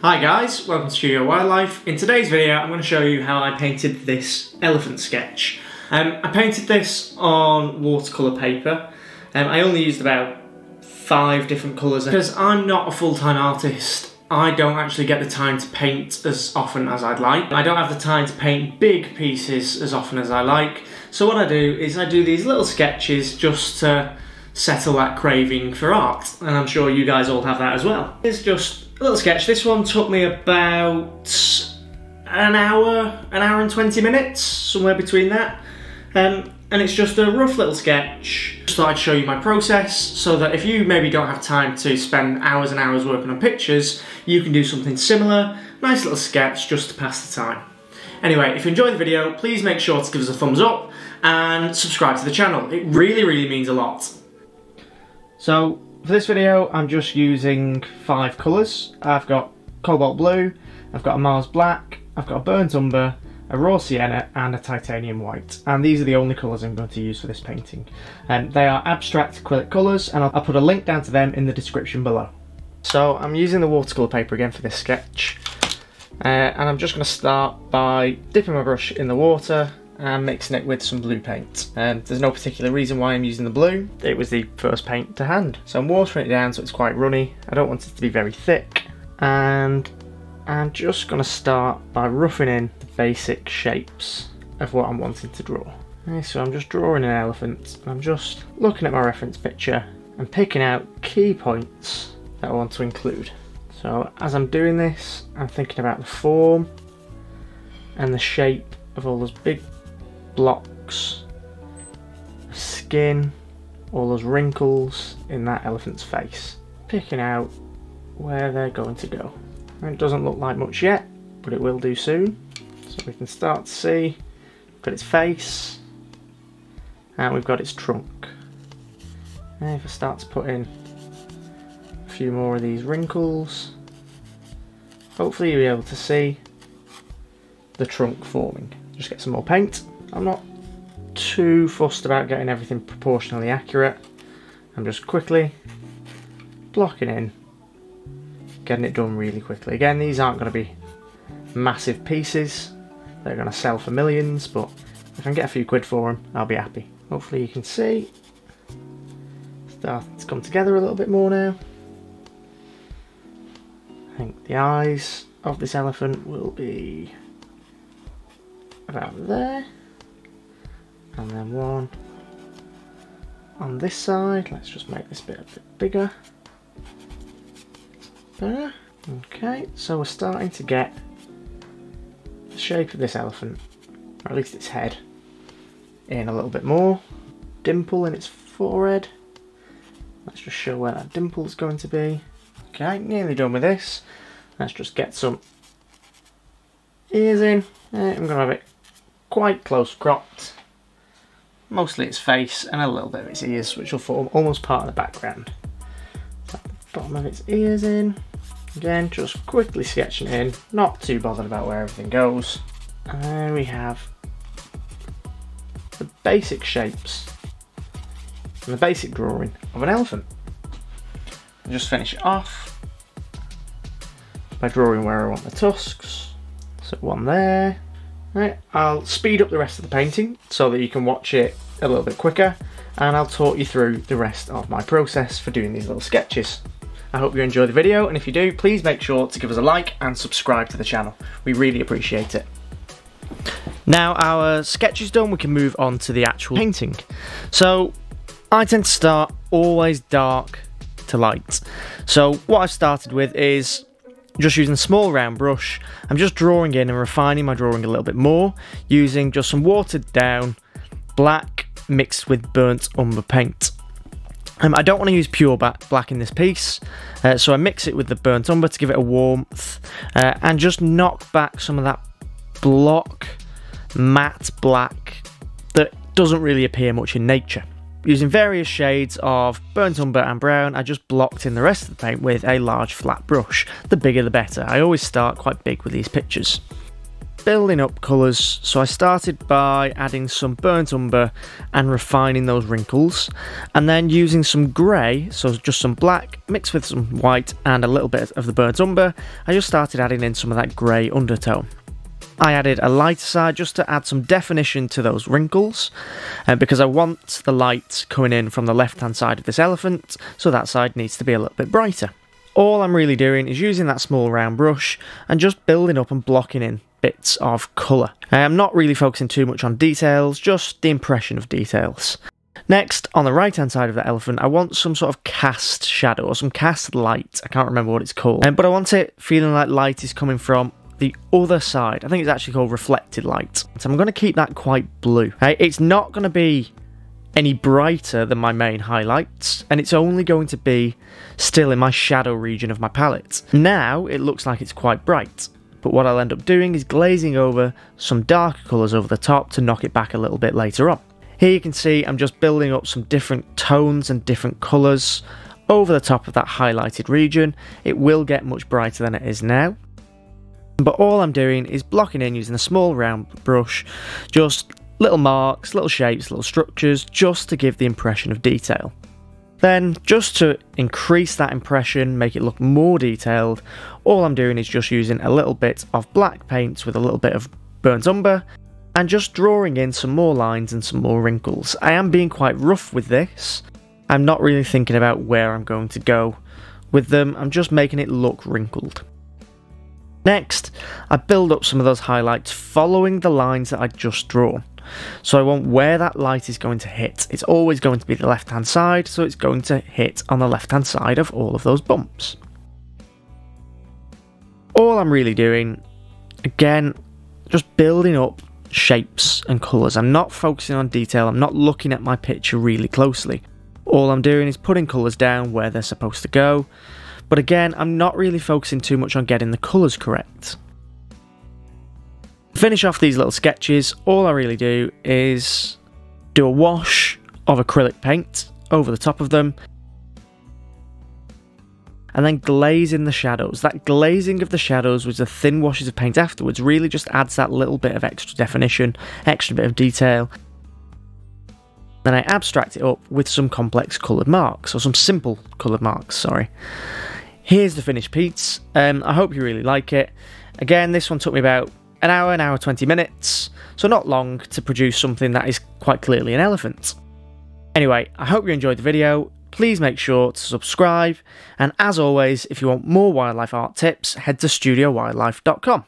Hi guys, welcome to Studio Wildlife. In today's video I'm going to show you how I painted this elephant sketch. I painted this on watercolour paper. I only used about 5 different colours because I'm not a full-time artist. I don't actually get the time to paint as often as I'd like. I don't have the time to paint big pieces as often as I like. So what I do is I do these little sketches just to settle that craving for art. And I'm sure you guys all have that as well. It's just a little sketch. This one took me about an hour and 20 minutes, somewhere between that. And it's just a rough little sketch. Just thought I'd show you my process so that if you maybe don't have time to spend hours and hours working on pictures, you can do something similar. Nice little sketch just to pass the time. Anyway, if you enjoyed the video, please make sure to give us a thumbs up and subscribe to the channel. It really means a lot. So for this video, I'm just using 5 colours. I've got cobalt blue, I've got a Mars black, I've got a burnt umber, a raw sienna and a titanium white. And these are the only colours I'm going to use for this painting. They are abstract acrylic colours, and I'll put a link down to them in the description below. So I'm using the watercolour paper again for this sketch. And I'm just going to start by dipping my brush in the water and mixing it with some blue paint. There's no particular reason why I'm using the blue. It was the first paint to hand. So I'm watering it down so it's quite runny. I don't want it to be very thick. And I'm just going to start by roughing in the basic shapes of what I'm wanting to draw. Okay, so I'm just drawing an elephant. I'm just looking at my reference picture and picking out key points that I want to include. So as I'm doing this, I'm thinking about the form and the shape of all those big blocks of skin, all those wrinkles in that elephant's face. Picking out where they're going to go. And it doesn't look like much yet, but it will do soon. So we can start to see, we've got its face, and we've got its trunk. And if I start to put in a few more of these wrinkles, hopefully you'll be able to see the trunk forming. Just get some more paint. I'm not too fussed about getting everything proportionally accurate. I'm just quickly blocking in, getting it done really quickly. Again, these aren't going to be massive pieces. They're going to sell for millions, but if I can get a few quid for them, I'll be happy. Hopefully you can see. Starting to come together a little bit more now. I think the eyes of this elephant will be about there. And then one on this side. Let's just make this bit a bit bigger. Better. Okay, so we're starting to get the shape of this elephant, or at least its head, in a little bit more. Dimple in its forehead. Let's just show where that dimple is going to be. Okay, nearly done with this. Let's just get some ears in. I'm going to have it quite close cropped. Mostly its face and a little bit of its ears, which will form almost part of the background. At the bottom of its ears in. Again, just quickly sketching it in, not too bothered about where everything goes. And there we have the basic shapes and the basic drawing of an elephant. I'll just finish it off by drawing where I want the tusks. So one there. Right, I'll speed up the rest of the painting so that you can watch it a little bit quicker, and I'll talk you through the rest of my process for doing these little sketches. I hope you enjoy the video, and if you do, please make sure to give us a like and subscribe to the channel. We really appreciate it. Now our sketch is done, we can move on to the actual painting. So I tend to start always dark to light. So what I've started with is just using a small round brush. I'm just drawing in and refining my drawing a little bit more, using just some watered down black mixed with burnt umber paint. I don't want to use pure black in this piece, so I mix it with the burnt umber to give it a warmth, and just knock back some of that block matte black that doesn't really appear much in nature. Using various shades of burnt umber and brown, I just blocked in the rest of the paint with a large flat brush. The bigger the better. I always start quite big with these pictures. building up colours. So I started by adding some burnt umber and refining those wrinkles, and then using some grey, so just some black mixed with some white and a little bit of the burnt umber, I just started adding in some of that grey undertone. I added a lighter side just to add some definition to those wrinkles, because I want the light coming in from the left hand side of this elephant, so that side needs to be a little bit brighter. All I'm really doing is using that small round brush and just building up and blocking in bits of colour. I'm not really focusing too much on details, just the impression of details. Next, on the right hand side of the elephant, I want some sort of cast shadow or some cast light. I can't remember what it's called, but I want it feeling like light is coming from the other side. I think it's actually called reflected light. So I'm going to keep that quite blue. It's not going to be any brighter than my main highlights, and it's only going to be still in my shadow region of my palette. Now it looks like it's quite bright, but what I'll end up doing is glazing over some darker colours over the top to knock it back a little bit later on. Here you can see I'm just building up some different tones and different colours over the top of that highlighted region. It will get much brighter than it is now, but all I'm doing is blocking in using a small round brush, just little marks, little shapes, little structures, just to give the impression of detail. Then, just to increase that impression, make it look more detailed, all I'm doing is just using a little bit of black paint with a little bit of burnt umber, and just drawing in some more lines and some more wrinkles. I am being quite rough with this. I'm not really thinking about where I'm going to go with them, I'm just making it look wrinkled. Next, I build up some of those highlights following the lines that I just drawn. So I want where that light is going to hit. It's always going to be the left hand side, so it's going to hit on the left hand side of all of those bumps. All I'm really doing, again, just building up shapes and colours. I'm not focusing on detail, I'm not looking at my picture really closely. All I'm doing is putting colours down where they're supposed to go, but again, I'm not really focusing too much on getting the colours correct. To finish off these little sketches, all I really do is do a wash of acrylic paint over the top of them, and then glaze in the shadows. That glazing of the shadows with the thin washes of paint afterwards really just adds that little bit of extra definition, extra bit of detail. Then I abstract it up with some complex coloured marks, or some simple coloured marks, sorry. Here's the finished piece. I hope you really like it. Again, this one took me about an hour 20 minutes, so not long to produce something that is quite clearly an elephant. Anyway, I hope you enjoyed the video. Please make sure to subscribe, and as always, if you want more wildlife art tips, head to studiowildlife.com.